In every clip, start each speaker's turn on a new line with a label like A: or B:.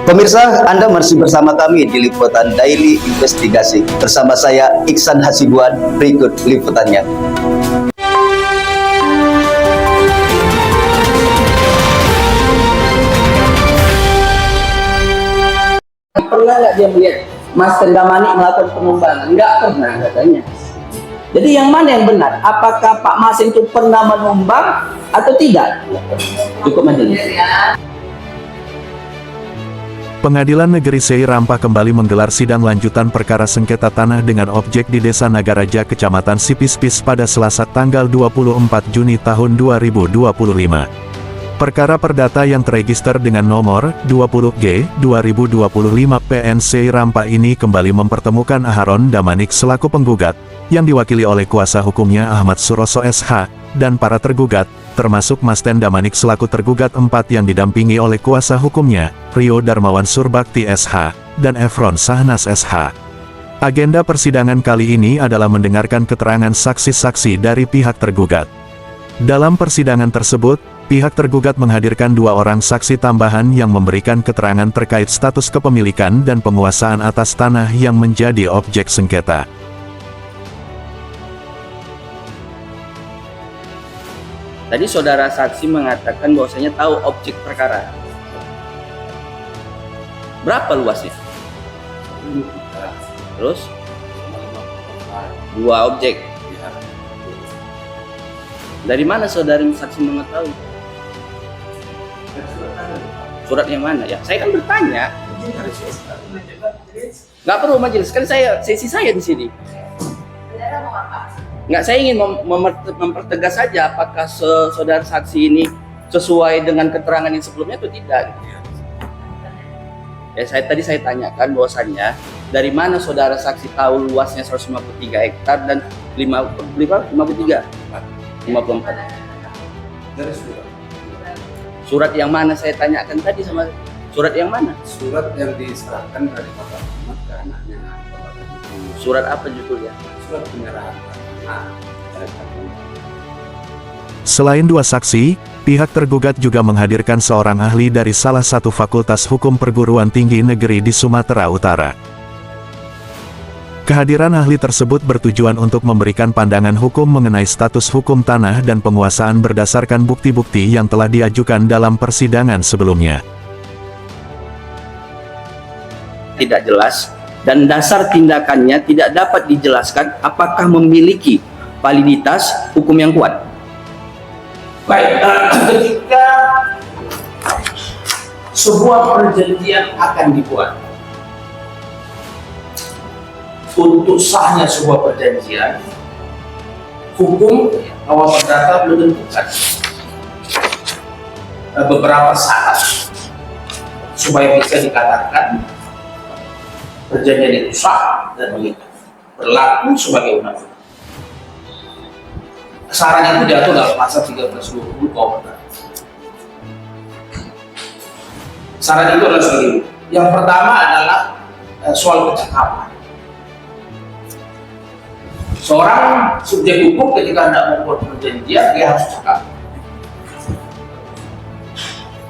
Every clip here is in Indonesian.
A: Pemirsa, Anda masih bersama kami di Liputan Daily Investigasi. Bersama saya, Iksan Hasibuan. Berikut liputannya.
B: Pernah nggak dia melihat Mas Tendamani melakukan penumbangan? Nggak pernah katanya. Jadi yang mana yang benar? Apakah Pak Mas itu pernah menumbang atau tidak? Cukup majelis.
C: Pengadilan Negeri Seirampah kembali menggelar sidang lanjutan perkara sengketa tanah dengan objek di Desa Nagaraja, Kecamatan Sipispis pada Selasa tanggal 24 Juni tahun 2025. Perkara perdata yang terregister dengan nomor 20G 2025 PN Seirampah ini kembali mempertemukan Aharon Damanik selaku penggugat, yang diwakili oleh kuasa hukumnya Ahmad Suroso SH, dan para tergugat, termasuk Mas Ten Damanik selaku tergugat 4 yang didampingi oleh kuasa hukumnya, Rio Darmawan Surbakti SH, dan Efron Sahnas SH. Agenda persidangan kali ini adalah mendengarkan keterangan saksi-saksi dari pihak tergugat. Dalam persidangan tersebut, pihak tergugat menghadirkan 2 orang saksi tambahan yang memberikan keterangan terkait status kepemilikan dan penguasaan atas tanah yang menjadi objek sengketa.
B: Tadi saudara saksi mengatakan bahwasanya tahu objek perkara. Berapa luasnya? Terus? 2 objek. Dari mana saudara saksi mengetahui? Surat yang mana? Ya, saya kan bertanya. Nggak perlu majelis, kan sesi saya di sini. Nggak, saya ingin mempertegas saja apakah saudara saksi ini sesuai dengan keterangan yang sebelumnya atau tidak. Ya, tadi saya tanyakan bahwasannya dari mana saudara saksi tahu luasnya 153 hektar dan 54.
D: Dari surat.
B: Surat yang mana saya tanyakan tadi sama surat yang mana?
D: Surat yang diserahkan dari Bapak Ahmad ke anaknya.
B: Surat apa judulnya?
D: Surat penyerahan.
C: Selain 2 saksi, pihak tergugat juga menghadirkan seorang ahli dari salah satu fakultas hukum perguruan tinggi negeri di Sumatera Utara. Kehadiran ahli tersebut bertujuan untuk memberikan pandangan hukum mengenai status hukum tanah dan penguasaan berdasarkan bukti-bukti yang telah diajukan dalam persidangan sebelumnya.
B: Tidak jelas, dan dasar tindakannya tidak dapat dijelaskan apakah memiliki validitas hukum yang kuat.
E: Baik, ketika sebuah perjanjian akan dibuat, untuk sahnya sebuah perjanjian, hukum awal perdata menentukan beberapa syarat supaya bisa dikatakan perjanjian itu sah dan mengikat, berlaku sebagai undang-undang. Syarat itu diatur dalam pasal 1320 KUH. Syarat itu adalah sebagai berikut. Yang pertama adalah soal kecakapan. Seorang subjek hukum ketika hendak membuat perjanjian, dia harus cakap.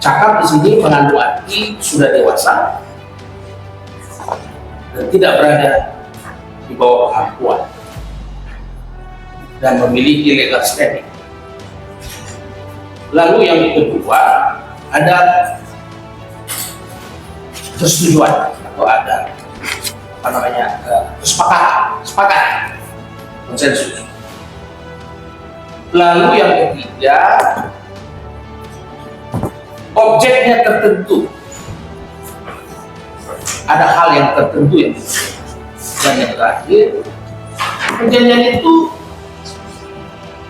E: Cakap di sini mengandung arti sudah dewasa dan tidak berada di bawah pengakuan dan memiliki legal standing. Lalu yang kedua ada persetujuan atau ada kesepakatan, konsensus. Lalu yang ketiga, objeknya tertentu. Ada hal yang tertentu yang dan yang terakhir, perjanjian itu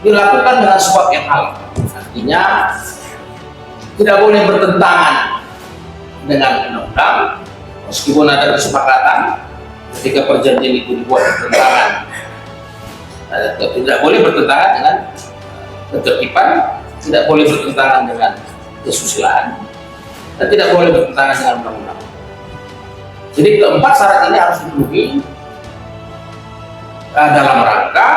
E: dilakukan dengan sebab yang halal. Artinya tidak boleh bertentangan dengan undang-undang, meskipun ada kesepakatan ketika perjanjian itu dibuat bertentangan. Tidak boleh bertentangan dengan ketertiban, tidak boleh bertentangan dengan kesusilaan, dan tidak boleh bertentangan dengan undang-undang. Jadi keempat syarat ini harus dipenuhi dalam rangka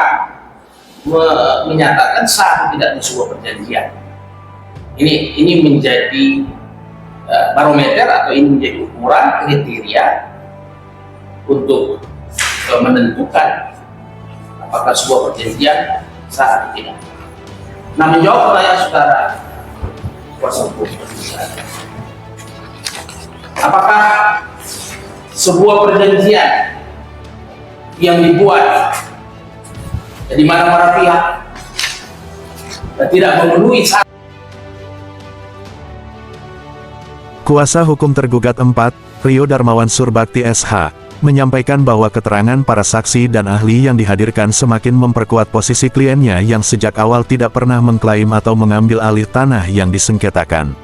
E: menyatakan sah atau tidaknya sebuah perjanjian. Ini menjadi barometer atau ini menjadi ukuran kriteria untuk menentukan apakah sebuah perjanjian sah atau tidak. Nah, menjawab pertanyaan saudara kuasa hukum, apakah sebuah perjanjian yang dibuat di mana-mana pihak tidak memenuhi syarat.
C: Kuasa hukum tergugat 4, Rio Darmawan Surbakti SH, menyampaikan bahwa keterangan para saksi dan ahli yang dihadirkan semakin memperkuat posisi kliennya yang sejak awal tidak pernah mengklaim atau mengambil alih tanah yang disengketakan.